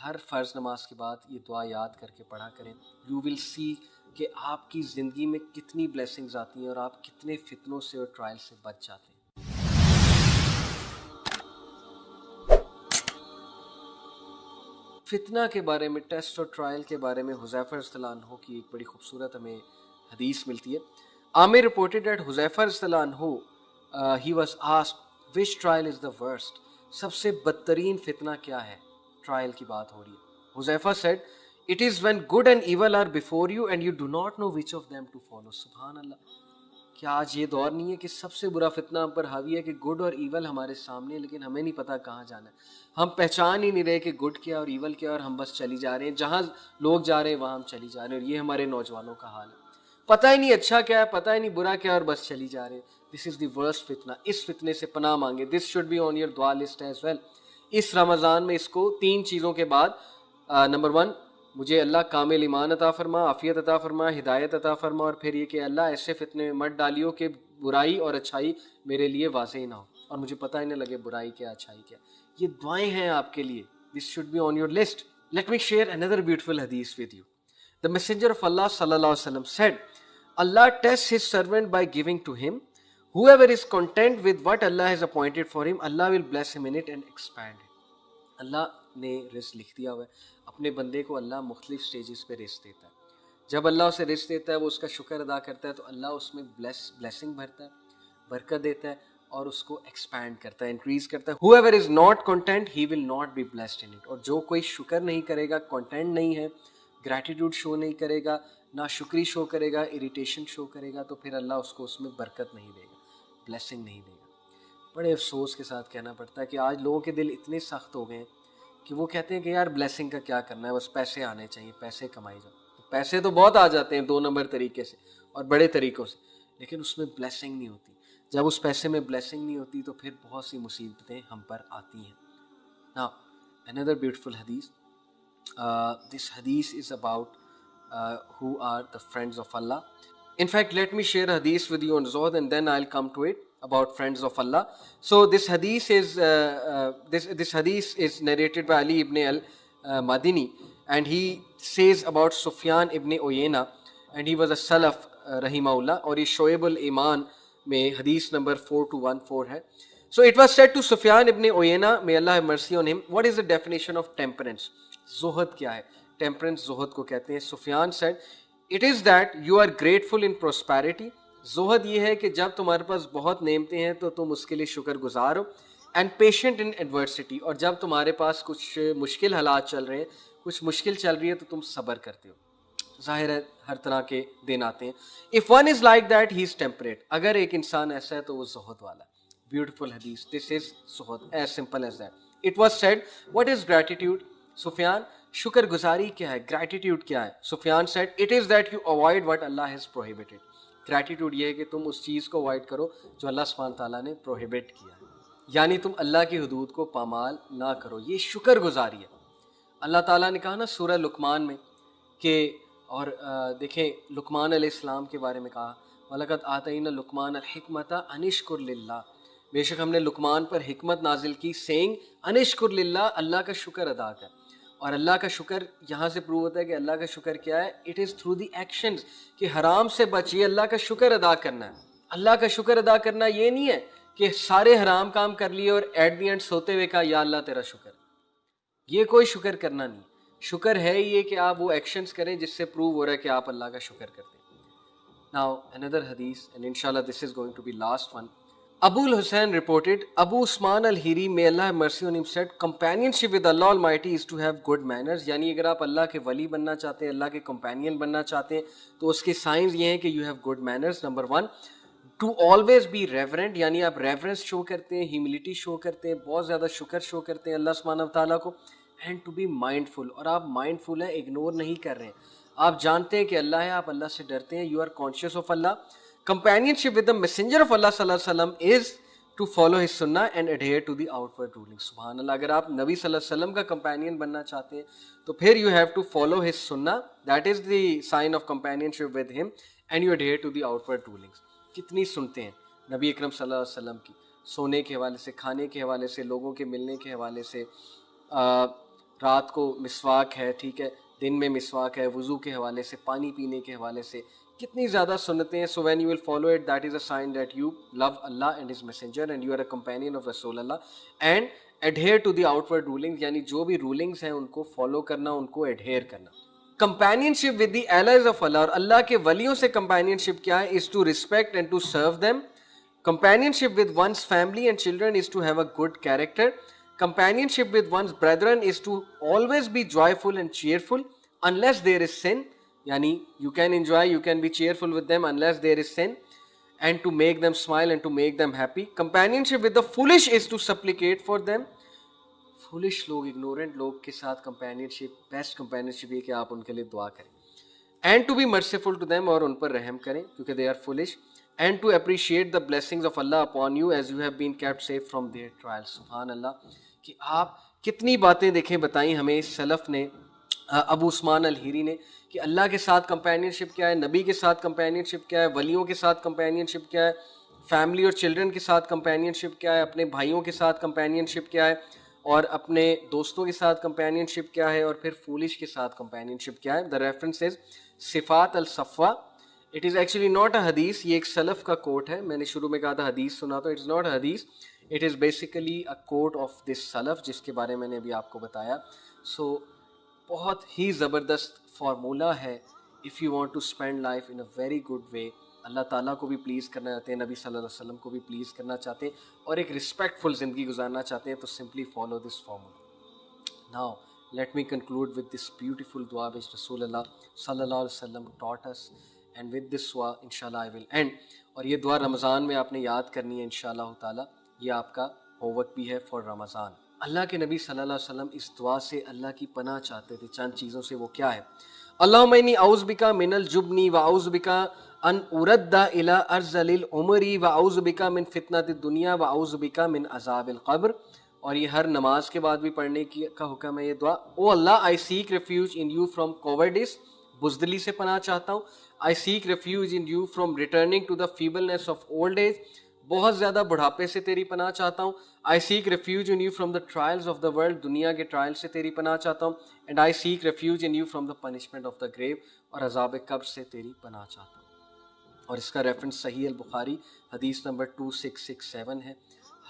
ہر فرض نماز کے بعد یہ دعا یاد کر کے پڑھا کریں. یو ول سی کہ آپ کی زندگی میں کتنی بلیسنگز آتی ہیں اور آپ کتنے فتنوں سے اور ٹرائل سے بچ جاتے ہیں. فتنہ کے بارے میں، ٹیسٹ اور ٹرائل کے بارے میں حذیفہ رضی اللہ عنہ کی ایک بڑی خوبصورت ہمیں حدیث ملتی ہے. عامر رپورٹڈ دیٹ حذیفہ رضی اللہ عنہ he was asked which trial is the worst, سب سے بدترین فتنہ کیا ہے؟ ٹرائل کی بات ہو رہی ہے. Huzaifa said it is when good and evil are before you and you do not know which of them to follow. سبحان اللہ. کیا آج یہ دور نہیں ہے کہ سب سے برا فتنہ ہم پر حاوی ہے کہ گڈ اور ایول ہمارے سامنے ہے لیکن ہمیں نہیں پتا کہاں جانا ہے. ہم پہچان ہی نہیں رہے کہ گڈ کیا اور ایول کیا، اور ہم بس چلی جا رہے ہیں، جہاں لوگ جا رہے ہیں وہاں ہم چلی جا رہے ہیں. اور یہ ہمارے نوجوانوں کا حال ہے، پتہ ہی نہیں اچھا کیا ہے، پتہ ہی نہیں برا کیا ہے، اور بس چلی جا رہے ہیں. دس از دی ورسٹ فتنہ. اس فتنے سے پناہ مانگے. This should be on your دعا لسٹ ایز ویل. اس رمضان میں اس کو 3 چیزوں کے بعد، نمبر 1 مجھے اللہ کامل ایمان عطا فرما، عافیت عطا فرما، ہدایت عطا فرما، اور پھر یہ کہ اللہ ایسے فتنے میں مت ڈالیو کہ برائی اور اچھائی میرے لیے واضح ہی نہ ہو اور مجھے پتہ ہی نہ لگے برائی کیا اچھائی کیا. یہ دعائیں ہیں آپ کے لیے. This should be on your list. Let me share another beautiful hadith with you. The messenger of Allah sallallahu alaihi wasallam said, Allah tests his servant by giving to him. Whoever is content with what Allah has appointed for him, Allah will bless him in it and expand it. اللہ نے رزق لکھ دیا ہوا ہے. اپنے بندے کو اللہ مختلف سٹیجز پہ رزق دیتا ہے. جب اللہ اسے رزق دیتا ہے وہ اس کا شکر ادا کرتا ہے تو اللہ اس میں بلیسنگ بھرتا ہے، برکت دیتا ہے اور اس کو ایکسپینڈ کرتا ہے، انکریز کرتا ہے. whoever is not content he will not be blessed in it. اور جو کوئی شکر نہیں کرے گا، کنٹینٹ نہیں ہے، گریٹیٹیوڈ شو نہیں کرے گا، نہ شکری شو کرے گا، اریٹیشن شو کرے گا، تو پھر اللہ اس کو اس میں برکت نہیں دے گا، بلیسنگ نہیں دے گا. بڑے افسوس کے ساتھ کہنا پڑتا ہے کہ آج لوگوں کے دل اتنے سخت ہو گئے ہیں کہ وہ کہتے ہیں کہ یار بلیسنگ کا کیا کرنا ہے، بس پیسے آنے چاہیے، پیسے کمائی جاؤ. پیسے تو بہت آ جاتے ہیں 2 نمبر طریقے سے اور بڑے طریقوں سے، لیکن اس میں بلیسنگ نہیں ہوتی. جب اس پیسے میں بلیسنگ نہیں ہوتی تو پھر بہت سی مصیبتیں ہم پر آتی ہیں. Now, another beautiful hadith. This hadith is about who are the friends of Allah. In fact, let me share a hadith with you on Zuhd and then I'll come to it about friends of Allah. So this hadith is this hadith is narrated by Ali ibn al-Madini, and he says about Sufyan ibn Uyayna, and he was a Salaf rahimahullah, اور یہ شعب الایمان میں حدیث number 4214 ہے. So it was said to Sufyan ibn Uyayna, may Allah have mercy on him, what is the definition of temperance? زہد کیا ہے؟ Temperance زہد کو کہتے ہیں. سفیان said it is that you are grateful in prosperity. زہد یہ ہے کہ جب تمہارے پاس بہت نعمتیں ہیں تو تم اس کے لیے شکر گزار ہو. اینڈ پیشنٹ ان ایڈورسٹی، اور جب تمہارے پاس کچھ مشکل حالات چل رہے ہیں، کچھ مشکل چل رہی ہے تو تم صبر کرتے ہو. ظاہر ہے ہر طرح کے دن آتے ہیں. if one is like that he is temperate. اگر ایک انسان ایسا ہے تو وہ زہد والا ہے. بیوٹیفل حدیث. this is Zuhd, as simple as that. it was said what is gratitude? سفیان شکر گزاری کیا ہے، گریٹیٹیوڈ کیا ہے؟ سفیان said it is that you avoid what Allah has prohibited. Gratitude یہ ہے کہ تم اس چیز کو اوائڈ کرو جو اللہ سبحانہ تعالیٰ نے پروہیبٹ کیا ہے، یعنی تم اللہ کی حدود کو پامال نہ کرو. یہ شکر گزاری ہے. اللہ تعالیٰ نے کہا نا سورہ لقمان میں کہ، اور دیکھیں لقمان علیہ السلام کے بارے میں کہا وَلَقَدْ آتَيْنَا لُقْمَانَ الْحِكْمَةَ أَنِ اشْكُرْ لِلَّهِ، بے شک ہم نے لقمان پر حکمت نازل کی سینگ أَنِ اشْكُرْ لِلَّهِ، اللہ کا شکر ادا کر. اور اللہ کا شکر یہاں سے پروو ہوتا ہے کہ اللہ کا شکر کیا ہے؟ It is through the actions, کہ حرام سے بچیے، اللہ کا شکر ادا کرنا ہے. اللہ کا شکر ادا کرنا یہ نہیں ہے کہ سارے حرام کام کر لیے اور ایٹ دی اینڈ سوتے ہوئے کہا یا اللہ تیرا شکر. یہ کوئی شکر کرنا نہیں. شکر ہے یہ کہ آپ وہ ایکشنز کریں جس سے پروو ہو رہا ہے کہ آپ اللہ کا شکر کرتے ہیں. Now another hadith, and inshallah this is going to be last one. Abu al-Hussein reported, Abu Usman al-Hiri, may Allah have mercy on him, said, companionship with Allah Almighty is to have good manners. یعنی اگر آپ اللہ کے ولی بننا چاہتے ہیں، اللہ کے companion بننا چاہتے ہیں تو اس کے سائنز یہ ہیں کہ you have good manners. Number 1, to always be reverent، یعنی آپ ریورنس شو کرتے ہیں، ہیوملٹی شو کرتے ہیں، بہت زیادہ شکر شو کرتے ہیں اللہ سبحانہ تعالیٰ کو. اینڈ ٹو بی مائنڈفل، اور آپ مائنڈفل ہیں، اگنور نہیں کر رہے ہیں، آپ جانتے ہیں کہ اللہ ہے، آپ اللہ سے ڈرتے ہیں. You are conscious of Allah. Companionship with the messenger of Allah صلی اللہ علیہ وسلم is to follow his sunnah and adhere to the outward rulings. سبحان اللہ. اگر آپ نبی صلی اللہ علیہ وسلم کا کمپینین بننا چاہتے ہیں تو پھر you have to follow his sunnah, that is the sign of companionship with him, and you adhere to the outward rulings. کتنی سنتے ہیں نبی اکرم صلی اللہ علیہ وسلم کی، سونے کے حوالے سے، کھانے کے حوالے سے، لوگوں کے ملنے کے حوالے سے، رات کو مسواک ہے, ٹھیک ہے, دن میں مسواک ہے, وضو کے حوالے سے, پانی پینے کے حوالے سے کتنی زیادہ سنتیں ہیں. So when you will follow it, that is a sign that you love Allah and his messenger and you are a companion of Rasul Allah. And adhere to the outward rulings, یعنی جو بھی رولنگز ہیں ان کو فالو کرنا, ان کو adhere کرنا. Companionship with the allies of Allah, اور اللہ کے ولیوں سے کمپینین شپ کیا ہے, is to respect and to serve them. Companionship with one's family and children is to have a good character. Companionship with one's brethren is to always be joyful and cheerful unless there is sin. Yani you can enjoy, you can be cheerful with them unless there is sin, and to make them smile and to make them happy. Companionship with the foolish is to supplicate for them. Foolish log, ignorant log کے ساتھ companionship, best companionship یہ کہ آپ ان کے لیے دعا کریں. And to be merciful to them, اور ان پر رحم کریں کیونکہ they are foolish. And to appreciate the blessings of Allah upon you as you have been kept safe from their trials. سبحان اللہ, کہ آپ کتنی باتیں دیکھیں بتائیں ہمیں اس سلف نے, ابو عثمان الہیری نے, کہ اللہ کے ساتھ کمپینین شپ کیا ہے, نبی کے ساتھ کمپینین شپ کیا ہے, ولیوں کے ساتھ کمپینین شپ کیا ہے, فیملی اور چلڈرن کے ساتھ کمپینین شپ کیا ہے, اپنے بھائیوں کے ساتھ کمپینین شپ کیا ہے, اور اپنے دوستوں کے ساتھ کمپینین شپ کیا ہے, اور پھر فولش کے ساتھ کمپینین شپ کیا ہے. دا ریفرنس از صفات الصفوہ. It is actually not a حدیث, یہ ایک سلف کا کوٹ ہے. میں نے شروع میں کہا تھا حدیث سنا, تو اٹس ناٹ اے حدیث, it is basically a quote of this سلف جس کے بارے میں نے ابھی آپ کو بتایا. سو بہت ہی زبردست فارمولہ ہے if you want to spend life in a very good way. Allah تعالیٰ کو بھی پلیز کرنا چاہتے ہیں, نبی صلی اللہ علیہ وسلم کو بھی پلیز کرنا چاہتے ہیں, اور ایک رسپیکٹفل زندگی گزارنا چاہتے ہیں, تو simply follow this formula. Now let me conclude with this beautiful dua which Rasulullah sallallahu alaihi wasallam taught us, and with this dua inshallah I will end. اور یہ دعا رمضان میں آپ نے یاد کرنی ہے انشاءاللہ تعالی, یہ آپ کا ہوم ورک بھی ہے فار رمضان. اللہ کے نبی صلی اللہ علیہ وسلم اس دعا سے اللہ کی پناہ چاہتے تھے. چند چیزوں سے, وہ کیا ہے, اللہم انی اعوذ بک من الجبن واعوذ بک ان ارد الی ارذل العمر واعوذ بک من فتنۃ الدنیا واعوذ بک من عذاب القبر. اور یہ ہر نماز کے بعد بھی پڑھنے کا حکم ہے یہ دعا. O Allah, I seek refuge in you from cowards, بزدلی سے پناہ چاہتا ہوں. I seek refuge in you from returning to the feebleness of old age, بہت زیادہ بڑھاپے سے تیری پناہ چاہتا ہوں. I seek refuge in you from the trials of the world, دنیا کے ٹرائل سے تیری پناہ چاہتا ہوں. And I seek refuge in you from the punishment of the گریو, اور عذاب قبر سے تیری پناہ چاہتا ہوں. اور اس کا ریفرنس صحیح البخاری حدیث نمبر 2667 ہے.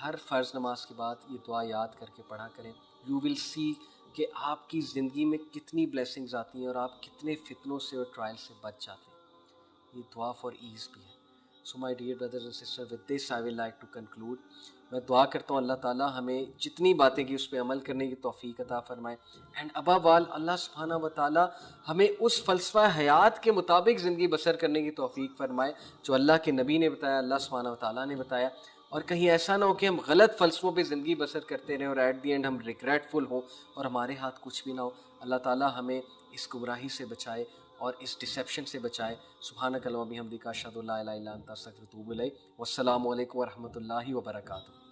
ہر فرض نماز کے بعد یہ دعا یاد کر کے پڑھا کریں. یو ول سی کہ آپ کی زندگی میں کتنی بلیسنگز آتی ہیں اور آپ کتنے فتنوں سے اور ٹرائل سے بچ جاتے ہیں. یہ دعا فار ایز بھی ہے. So my dear brothers and sister, with this I will like to conclude. میں دعا کرتا ہوں اللہ تعالیٰ ہمیں جتنی باتیں کی اس پہ عمل کرنے کی توفیق عطا فرمائے. اینڈ ابو آل اللہ سبحانہ و تعالیٰ ہمیں اس فلسفہ حیات کے مطابق زندگی بسر کرنے کی توفیق فرمائے جو اللہ کے نبی نے بتایا, اللہ سبحانہ و تعالیٰ نے بتایا. اور کہیں ایسا نہ ہو کہ ہم غلط فلسفوں پہ زندگی بسر کرتے رہیں اور ایٹ دی اینڈ ہم ریگریٹفل ہوں اور ہمارے ہاتھ کچھ بھی نہ ہو. اللہ تعالیٰ ہمیں اس گمراہی سے بچائے اور اس ڈسیپشن سے بچائے. سبحانک اللہم و بحمدک اشہد ان لا الہ الا انت استغفرک و اتوب الیک. والسلام علیکم ورحمۃ اللہ وبرکاتہ.